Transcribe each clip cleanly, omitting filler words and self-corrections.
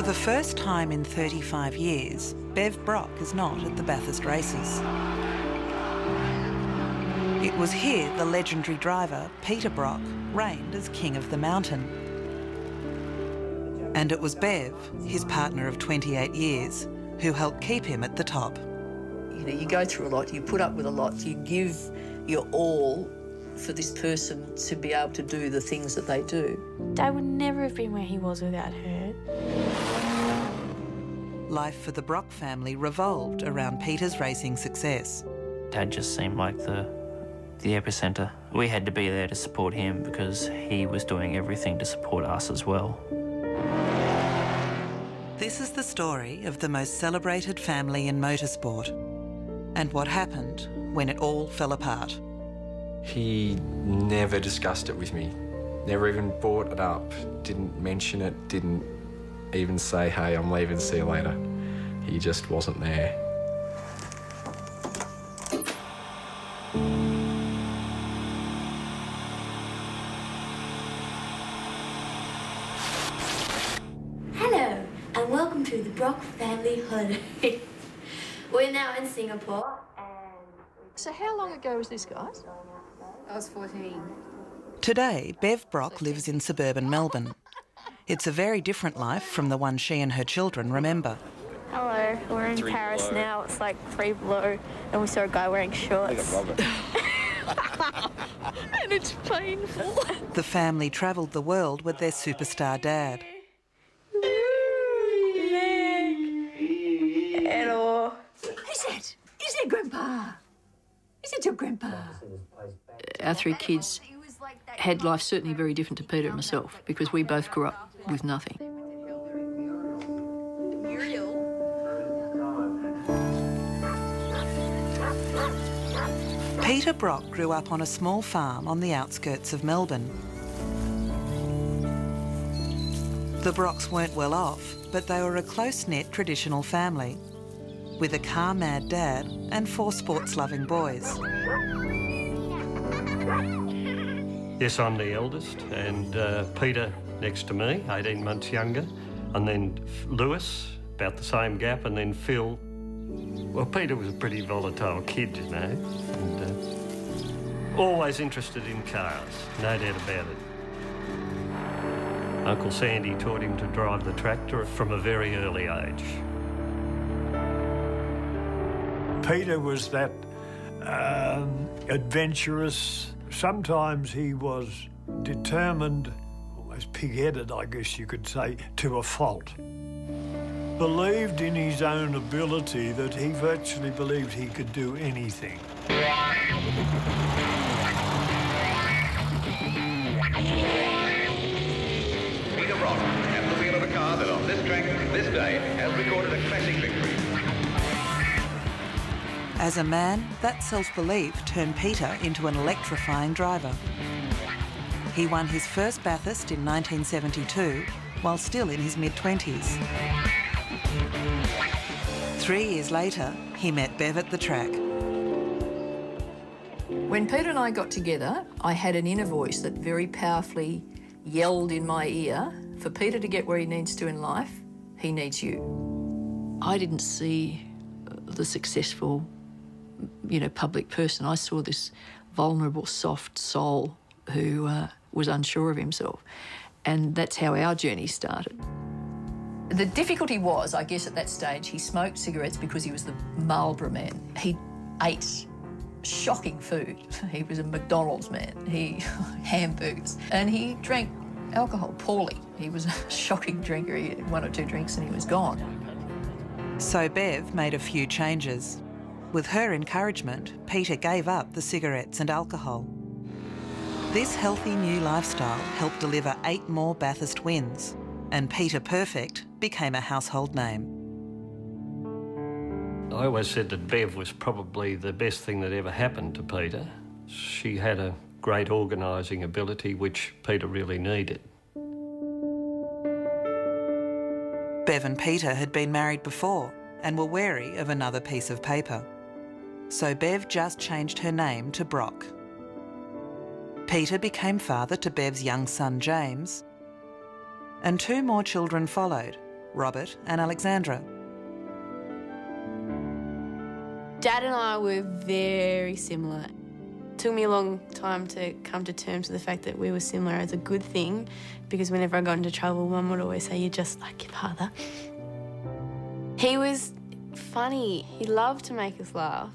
For the first time in 35 years, Bev Brock is not at the Bathurst races. It was here the legendary driver, Peter Brock, reigned as King of the Mountain. And it was Bev, his partner of 28 years, who helped keep him at the top. You know, you go through a lot, you put up with a lot, you give your all for this person to be able to do the things that they do. Dad would never have been where he was without her. Life for the Brock family revolved around Peter's racing success. Dad just seemed like the epicentre. We had to be there to support him because he was doing everything to support us as well. This is the story of the most celebrated family in motorsport and what happened when it all fell apart. He never discussed it with me, never even brought it up, didn't mention it, didn't even say, hey, I'm leaving, see you later. He just wasn't there. Hello, and welcome to the Brock family holiday. We're now in Singapore, and... So how long ago was this, guys? I was 14. Today, Bev Brock lives in suburban Melbourne. It's a very different life from the one she and her children remember. Hello, we're in Paris below. now. It's like 3 below, and we saw a guy wearing shorts. And it's painful. The family travelled the world with their superstar dad. Hello. Who's that? Is that Grandpa? Is it your Grandpa? Our 3 kids had life certainly very different to Peter and myself because we both grew up with nothing. Peter Brock grew up on a small farm on the outskirts of Melbourne. The Brocks weren't well off, but they were a close-knit traditional family, with a car-mad dad and 4 sports-loving boys. Yes, I'm the eldest, and Peter next to me, 18 months younger, and then Lewis, about the same gap, and then Phil. Well, Peter was a pretty volatile kid, you know, and always interested in cars, no doubt about it. Uncle Sandy taught him to drive the tractor from a very early age. Peter was that adventurous. Sometimes he was determined, almost pig-headed, I guess you could say, to a fault. Believed in his own ability, that he virtually believed he could do anything. Peter Brock, at the wheel of a car that on this track, this day, has recorded a classic victory. As a man, that self-belief turned Peter into an electrifying driver. He won his first Bathurst in 1972, while still in his mid-20s. 3 years later, he met Bev at the track. When Peter and I got together, I had an inner voice that very powerfully yelled in my ear, for Peter to get where he needs to in life, he needs you. I didn't see the successful, you know, public person. I saw this vulnerable, soft soul who was unsure of himself. And that's how our journey started. The difficulty was, I guess at that stage, he smoked cigarettes because he was the Marlboro man. He ate shocking food. He was a McDonald's man. He hamburgers. And he drank alcohol poorly. He was a shocking drinker. He had 1 or 2 drinks and he was gone. So Bev made a few changes. With her encouragement, Peter gave up the cigarettes and alcohol. This healthy new lifestyle helped deliver 8 more Bathurst wins, and Peter Perfect became a household name. I always said that Bev was probably the best thing that ever happened to Peter. She had a great organising ability, which Peter really needed. Bev and Peter had been married before and were wary of another piece of paper. So Bev just changed her name to Brock. Peter became father to Bev's young son, James, and 2 more children followed, Robert and Alexandra. Dad and I were very similar. It took me a long time to come to terms with the fact that we were similar as a good thing, because whenever I got into trouble, Mum would always say, "You're just like your father." He was funny. He loved to make us laugh.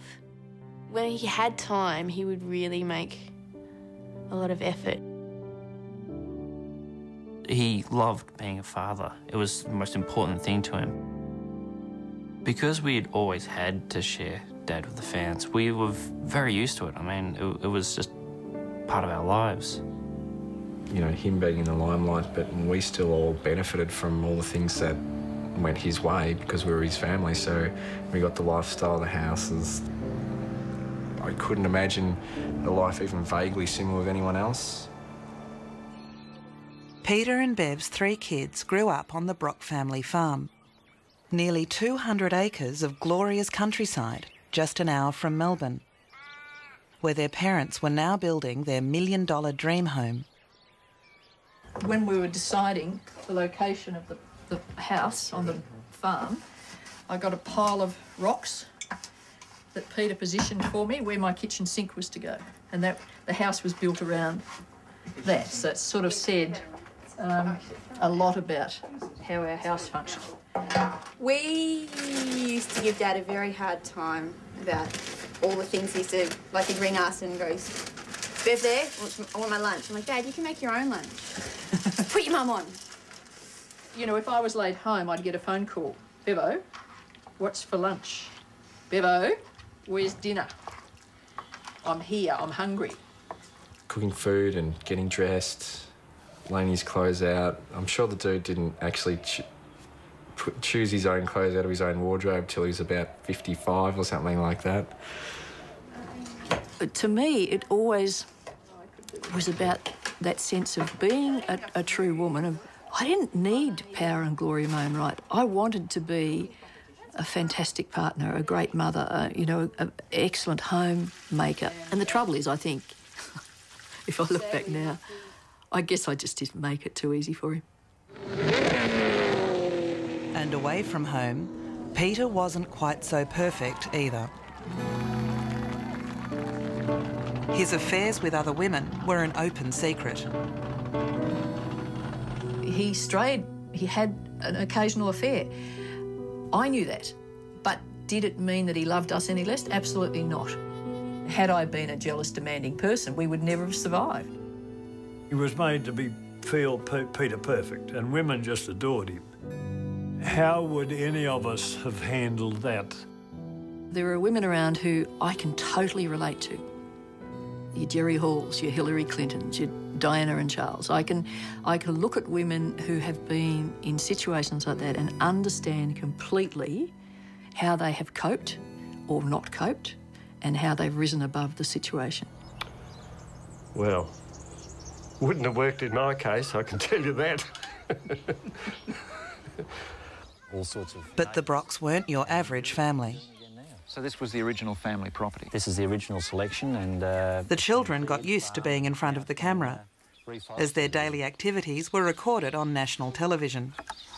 When he had time, he would really make a lot of effort. He loved being a father. It was the most important thing to him. Because we had always had to share Dad with the fans, we were very used to it. I mean, it was just part of our lives. You know, him being in the limelight, but we still all benefited from all the things that went his way because we were his family. So we got the lifestyle, the houses. I couldn't imagine a life even vaguely similar with anyone else. Peter and Bev's 3 kids grew up on the Brock family farm. Nearly 200 acres of glorious countryside, just an hour from Melbourne, where their parents were now building their $1 million dream home. When we were deciding the location of the house on the farm, I got a pile of rocks that Peter positioned for me where my kitchen sink was to go, and that the house was built around that. So it sort of said a lot about how our house functioned. We used to give Dad a very hard time about all the things he used to, like he'd ring us and goes, "Bev there, I want my lunch." I'm like, "Dad, you can make your own lunch. Put your mum on." You know, if I was late home, I'd get a phone call. "Bevo, what's for lunch? Bevo, where's dinner? I'm here, I'm hungry." Cooking food and getting dressed, laying his clothes out. I'm sure the dude didn't actually choose his own clothes out of his own wardrobe till he was about 55 or something like that. But to me, it always was about that sense of being a true woman. I didn't need power and glory in my own right. I wanted to be a fantastic partner, a great mother, you know, an excellent homemaker. And the trouble is, I think, if I look back now, I guess I just didn't make it too easy for him. And away from home, Peter wasn't quite so perfect either. His affairs with other women were an open secret. He strayed. He had an occasional affair. I knew that. But did it mean that he loved us any less? Absolutely not. Had I been a jealous, demanding person, we would never have survived. He was made to feel Peter perfect, and women just adored him. How would any of us have handled that? There are women around who I can totally relate to. Your Jerry Halls, your Hillary Clintons, your Diana and Charles. I can look at women who have been in situations like that and understand completely how they have coped or not coped and how they've risen above the situation. Well, wouldn't have worked in my case, I can tell you that. All sorts of... But the Brocks weren't your average family. So this was the original family property? This is the original selection, and... The children got used to being in front of the camera, as their daily activities were recorded on national television.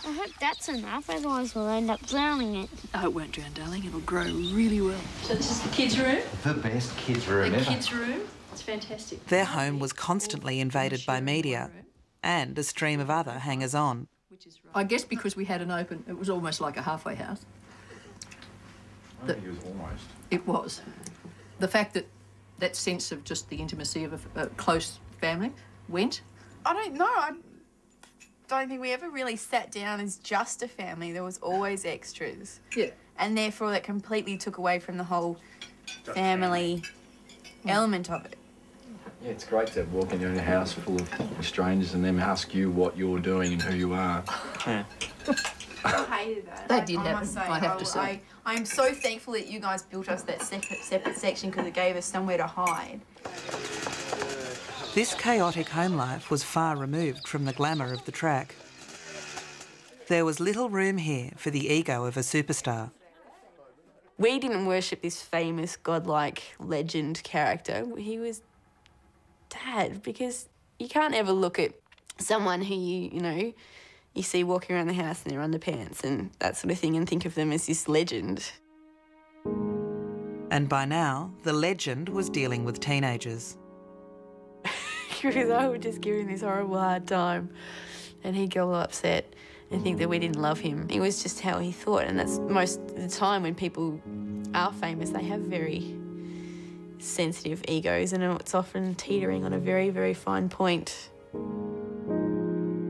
I hope that's enough, otherwise we'll end up drowning it. Oh, it won't drown, darling. It'll grow really well. So this is the kids' room? The best kids' room ever. The kids' room. It's fantastic. Their home was constantly invaded by media and a stream of other hangers-on. I guess because we had an open... It was almost like a halfway house. I think it was almost. It was. The fact that that sense of just the intimacy of a close family went. I don't know. I don't think we ever really sat down as just a family. There was always extras. Yeah. And therefore that completely took away from the whole family element of it. Yeah, it's great to walk in your own house full of strangers and them ask you what you're doing and who you are. Yeah. I hated that. That did happen, I have to say. I'm so thankful that you guys built us that separate section because it gave us somewhere to hide. This chaotic home life was far removed from the glamour of the track. There was little room here for the ego of a superstar. We didn't worship this famous godlike legend character. He was Dad, because you can't ever look at someone who you know, you see walking around the house in their underpants and that sort of thing, and think of them as this legend. And by now, the legend was dealing with teenagers. Because I would just give him this horrible hard time and he'd get all upset and think that we didn't love him. It was just how he thought, and that's most of the time when people are famous, they have very sensitive egos and it's often teetering on a very, very fine point.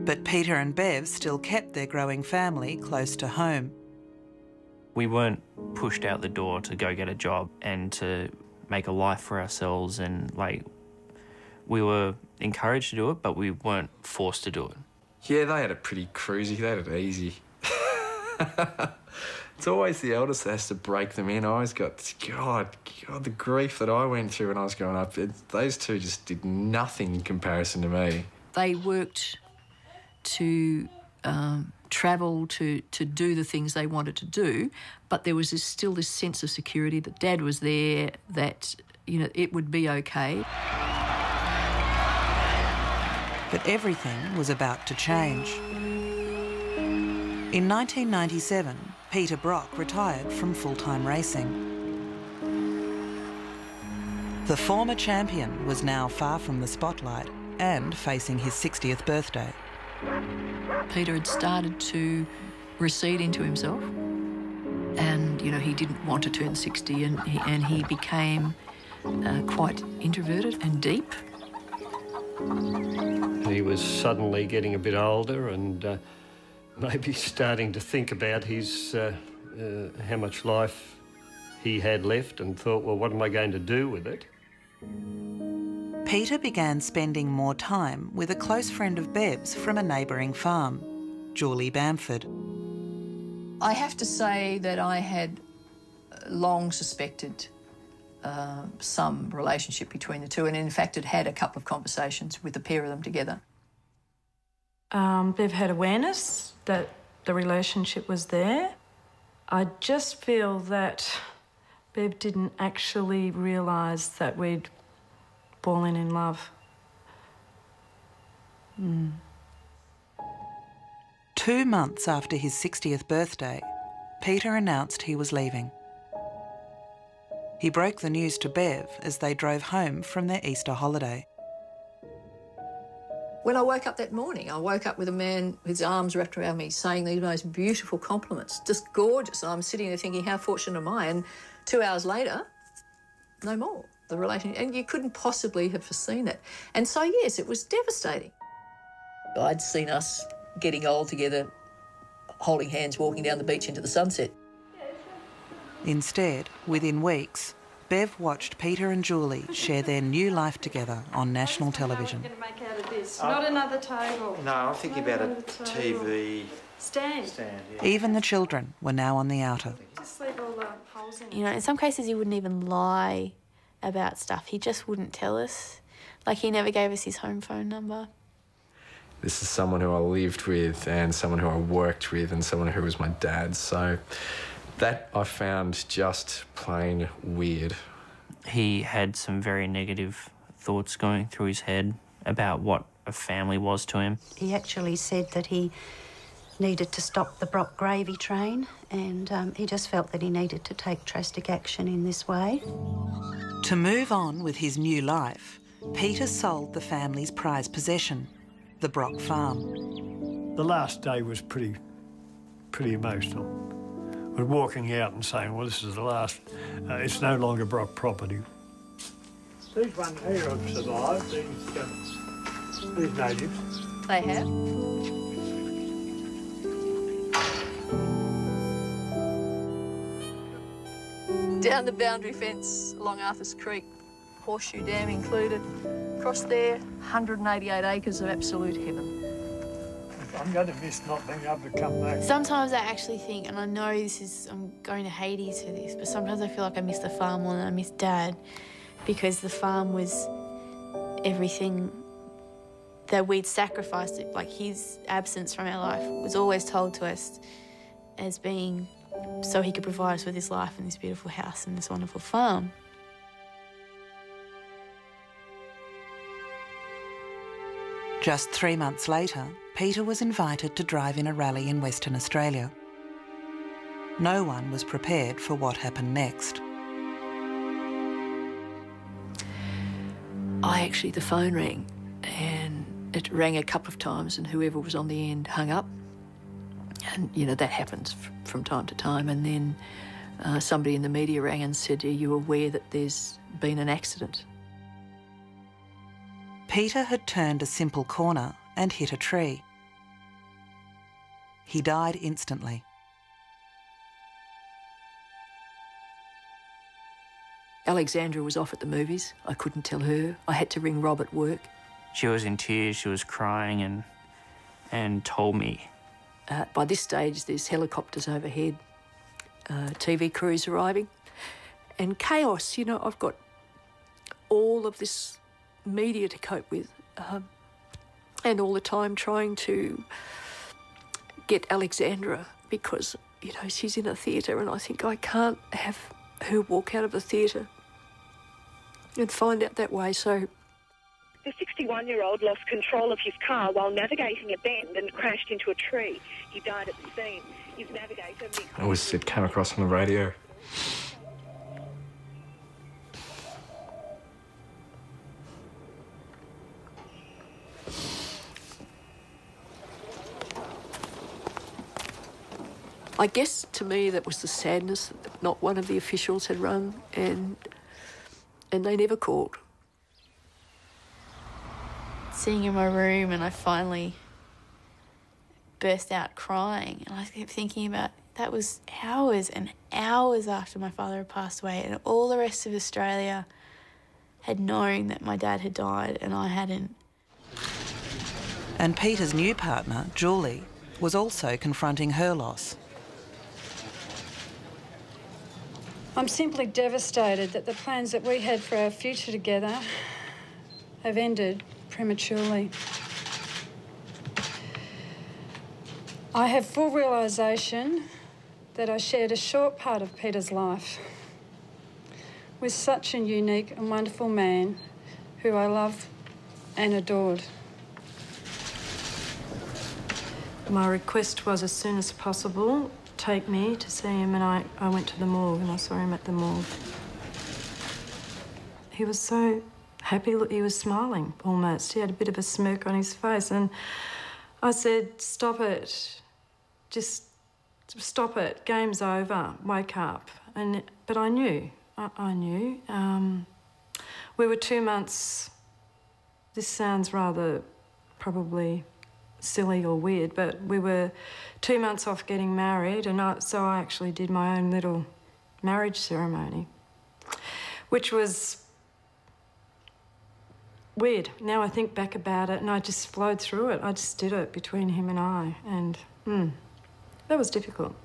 But Peter and Bev still kept their growing family close to home. We weren't pushed out the door to go get a job and to make a life for ourselves, and like, we were encouraged to do it, but we weren't forced to do it. Yeah, they had it pretty cruisy. They had it easy. It's always the eldest that has to break them in. I always got, God, the grief that I went through when I was growing up. Those two just did nothing in comparison to me. They worked to travel, to do the things they wanted to do, but there was still this sense of security that Dad was there, that, you know, it would be okay. But everything was about to change. In 1997, Peter Brock retired from full-time racing. The former champion was now far from the spotlight and facing his 60th birthday. Peter had started to recede into himself, and, you know, he didn't want to turn 60, and he became quite introverted and deep. He was suddenly getting a bit older and maybe starting to think about his how much life he had left, and thought, well, what am I going to do with it? Peter began spending more time with a close friend of Bev's from a neighbouring farm, Julie Bamford. I have to say that I had long suspected some relationship between the two, and in fact had a couple of conversations with the pair of them together. Bev had awareness that the relationship was there. I just feel that Bev didn't actually realise that we'd fallen in love. 2 months after his 60th birthday, Peter announced he was leaving. He broke the news to Bev as they drove home from their Easter holiday. When I woke up that morning, I woke up with a man with his arms wrapped around me saying these most beautiful compliments, just gorgeous. And I'm sitting there thinking, how fortunate am I? And 2 hours later, no more. The relationship, and you couldn't possibly have foreseen that. And so, yes, it was devastating. I'd seen us getting old together, holding hands, walking down the beach into the sunset. Instead, within weeks, Bev watched Peter and Julie share their new life together on national television. What are we going to make out of this? Not another table. No, I'm thinking about a TV stand. Yeah. Even the children were now on the outer. Just leave all the holes in. You know, in some cases he wouldn't even lie about stuff. He just wouldn't tell us. Like, he never gave us his home phone number. This is someone who I lived with and someone who I worked with and someone who was my dad, so that I found just plain weird. He had some very negative thoughts going through his head about what a family was to him. He actually said that he needed to stop the Brock gravy train, and he just felt that he needed to take drastic action in this way. To move on with his new life, Peter sold the family's prized possession, the Brock farm. The last day was pretty emotional. We're walking out and saying, well, this is the last, it's no longer Brock property. These ones here have survived, these natives. They have. Down the boundary fence along Arthur's Creek, Horseshoe Dam included. Across there, 188 acres of absolute heaven. I'm going to miss not being able to come back. Sometimes I actually think, and I know I'm going to Hades for this, but sometimes I feel like I miss the farm more than I miss Dad, because the farm was everything that we'd sacrificed. Like, his absence from our life was always told to us as being so he could provide us with his life and this beautiful house and this wonderful farm. Just 3 months later, Peter was invited to drive in a rally in Western Australia. No one was prepared for what happened next. The phone rang, and it rang a couple of times, and whoever was on the end hung up. And, you know, that happens from time to time. And then somebody in the media rang and said, "Are you aware that there's been an accident?" Peter had turned a simple corner and hit a tree. He died instantly. Alexandra was off at the movies. I couldn't tell her. I had to ring Rob at work. She was in tears, she was crying and told me. By this stage, there's helicopters overhead, TV crews arriving, and chaos. You know, I've got all of this media to cope with, and all the time trying to get Alexandra, because, you know, she's in a theatre, and I think I can't have her walk out of the theatre and find out that way. So the 61-year-old lost control of his car while navigating a bend and crashed into a tree. He died at the scene. His navigator, Mick... It came across on the radio. I guess to me that was the sadness that not one of the officials had rung, and they never called. Sitting in my room, and I finally burst out crying, and I kept thinking about that was hours and hours after my father had passed away, and all the rest of Australia had known that my dad had died and I hadn't. And Peter's new partner, Julie, was also confronting her loss. I'm simply devastated that the plans that we had for our future together have ended prematurely. I have full realisation that I shared a short part of Peter's life with such a unique and wonderful man who I loved and adored. My request was, as soon as possible, take me to see him, and I went to the morgue and I saw him at the morgue. He was so happy, he was smiling almost. He had a bit of a smirk on his face, and I said, "Stop it, just stop it, game's over, wake up." But I knew, I knew. We were 2 months, this sounds rather probably silly or weird, but we were 2 months off getting married, and so I actually did my own little marriage ceremony, which was weird. Now I think back about it, and I just flowed through it. I just did it between him and I, and that was difficult.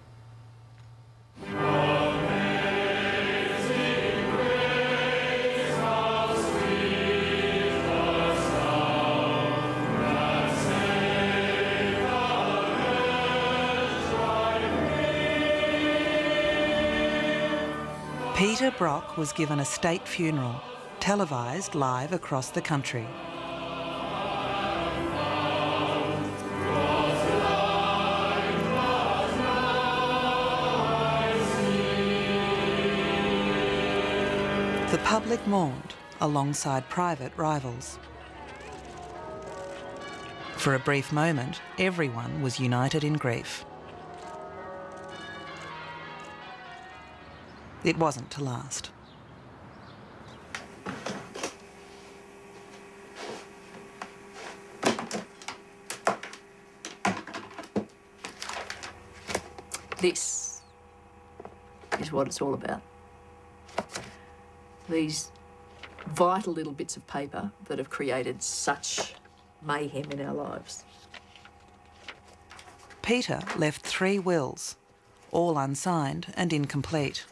Peter Brock was given a state funeral, televised live across the country. The public mourned alongside private rivals. For a brief moment, everyone was united in grief. It wasn't to last. This is what it's all about. These vital little bits of paper that have created such mayhem in our lives. Peter left 3 wills, all unsigned and incomplete.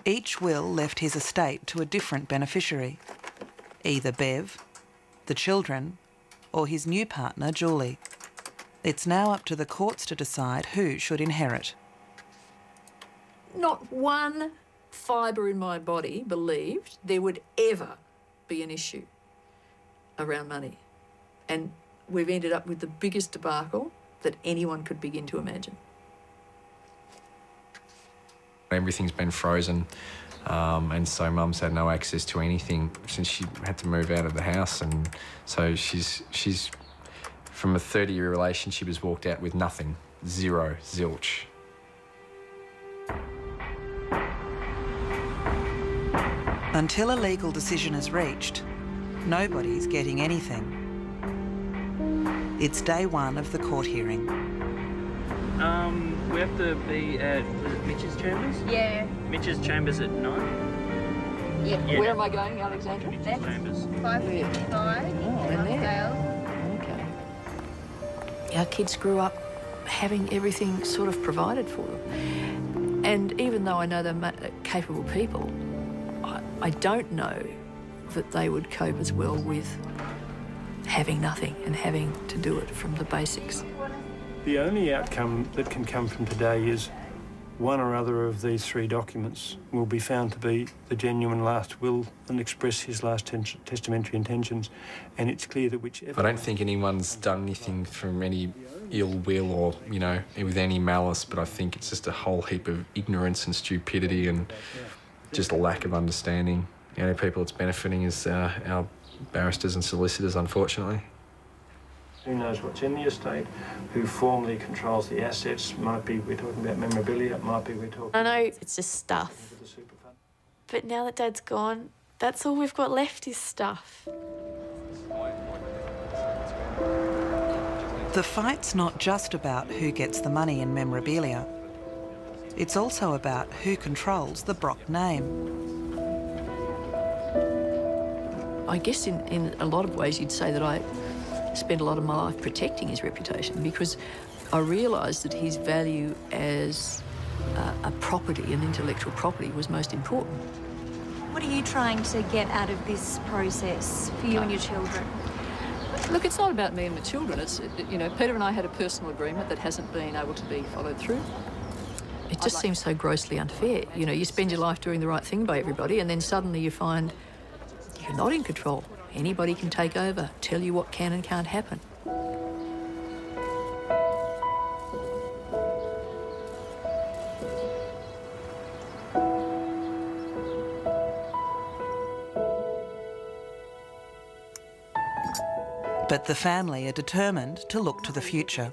Each will left his estate to a different beneficiary, either Bev, the children, or his new partner, Julie. It's now up to the courts to decide who should inherit. Not one fibre in my body believed there would ever be an issue around money. And we've ended up with the biggest debacle that anyone could begin to imagine. Everything's been frozen, and so Mum's had no access to anything since she had to move out of the house, and so she's from a 30-year relationship has walked out with nothing, zero, zilch. Until a legal decision is reached, nobody's getting anything. It's day one of the court hearing. We have to be at, was it Mitch's chambers? Yeah. Mitch's chambers at 9? Yeah. Where am I going, Alexandra? Mitch's chambers. 5:55. Oh, in there. Okay. Our kids grew up having everything sort of provided for them. And even though I know they're capable people, I don't know that they would cope as well with having nothing and having to do it from the basics. The only outcome that can come from today is one or other of these three documents will be found to be the genuine last will and express his last testamentary intentions, and it's clear that whichever... I don't think anyone's done anything from any ill will or, you know, with any malice, but I think it's just a whole heap of ignorance and stupidity and just a lack of understanding. The only people it's benefiting is our barristers and solicitors, unfortunately. Who knows what's in the estate, who formally controls the assets. Might be we're talking about memorabilia, might be we're talking... I know it's just stuff. But now that Dad's gone, that's all we've got left is stuff. The fight's not just about who gets the money in memorabilia. It's also about who controls the Brock name. I guess in a lot of ways you'd say that I spent a lot of my life protecting his reputation, because I realised that his value as a property, an intellectual property, was most important. What are you trying to get out of this process for you and your children? Look, it's not about me and my children. It's, you know, Peter and I had a personal agreement that hasn't been able to be followed through. It just seems so grossly unfair. You know, you spend your life doing the right thing by everybody, and then suddenly you find you're not in control. Anybody can take over, tell you what can and can't happen. But the family are determined to look to the future.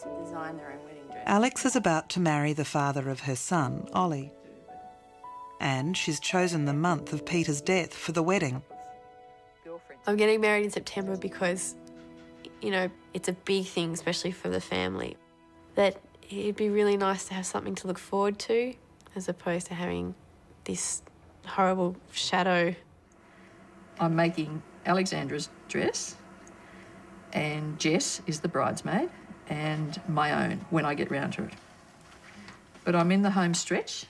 Alex is about to marry the father of her son, Ollie. And she's chosen the month of Peter's death for the wedding. I'm getting married in September because, you know, it's a big thing, especially for the family, that it'd be really nice to have something to look forward to as opposed to having this horrible shadow. I'm making Alexandra's dress, and Jess is the bridesmaid, and my own when I get round to it. But I'm in the home stretch,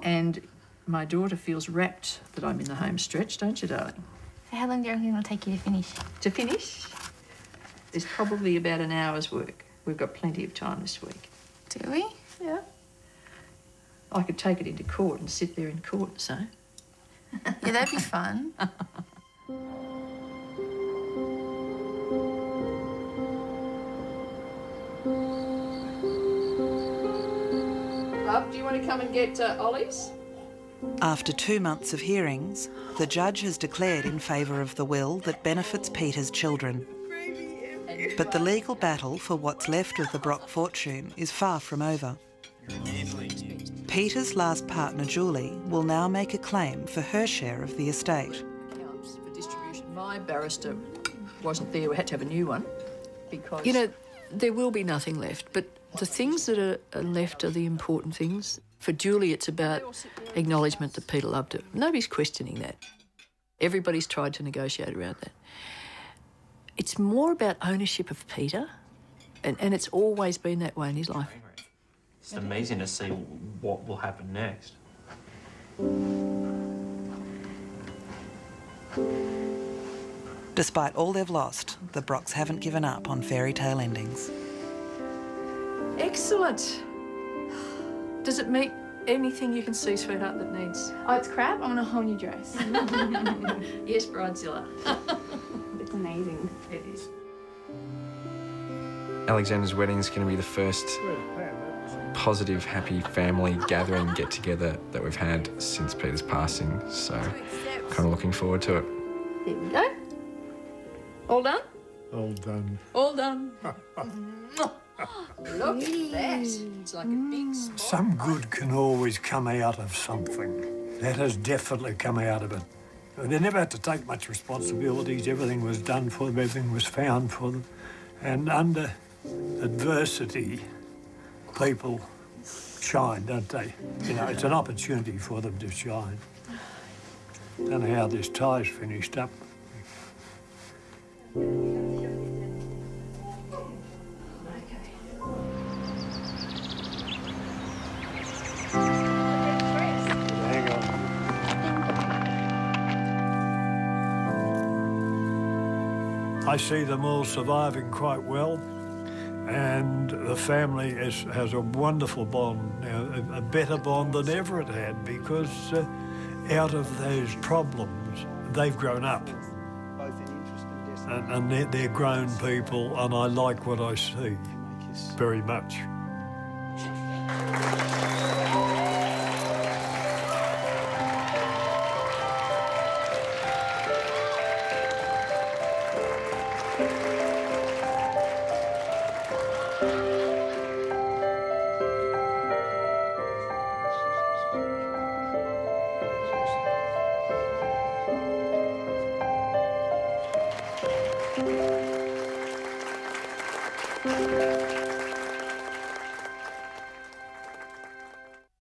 and my daughter feels rapt that I'm in the home stretch, don't you, darling? So how long do you reckon it'll take you to finish? To finish? There's probably about an hour's work. We've got plenty of time this week. Do we? Yeah. I could take it into court and sit there in court and so. Yeah, that'd be fun. Love, do you want to come and get Ollie's? After 2 months of hearings, the judge has declared in favour of the will that benefits Peter's children. But the legal battle for what's left of the Brock fortune is far from over. Peter's last partner, Julie, will now make a claim for her share of the estate. Accounts for distribution. My barrister wasn't there. We had to have a new one because... You know, there will be nothing left, but the things that are left are the important things. For Julie, it's about acknowledgement that Peter loved her. Nobody's questioning that. Everybody's tried to negotiate around that. It's more about ownership of Peter, and it's always been that way in his life. It's amazing to see what will happen next. Despite all they've lost, the Brocks haven't given up on fairy tale endings. Excellent. Does it meet anything you can see, sweetheart, that needs... Oh, it's crap? I want a whole new dress. Yes, Bridezilla. It's amazing. Alexander's wedding is going to be the first positive, happy family gathering get-together that we've had since Peter's passing, so kind of looking forward to it. Here we go. All done? All done. All done. Look at that. It's like a big spot. Some good can always come out of something. That has definitely come out of it. They never had to take much responsibilities. Everything was done for them, everything was found for them. And under adversity, people shine, don't they? You know, it's an opportunity for them to shine. Don't know how this tie's finished up. Hang on. I see them all surviving quite well, and the family has a wonderful bond now, a better bond than ever it had, because out of those problems, they've grown up. And they're grown people, and I like what I see very much. Thank you.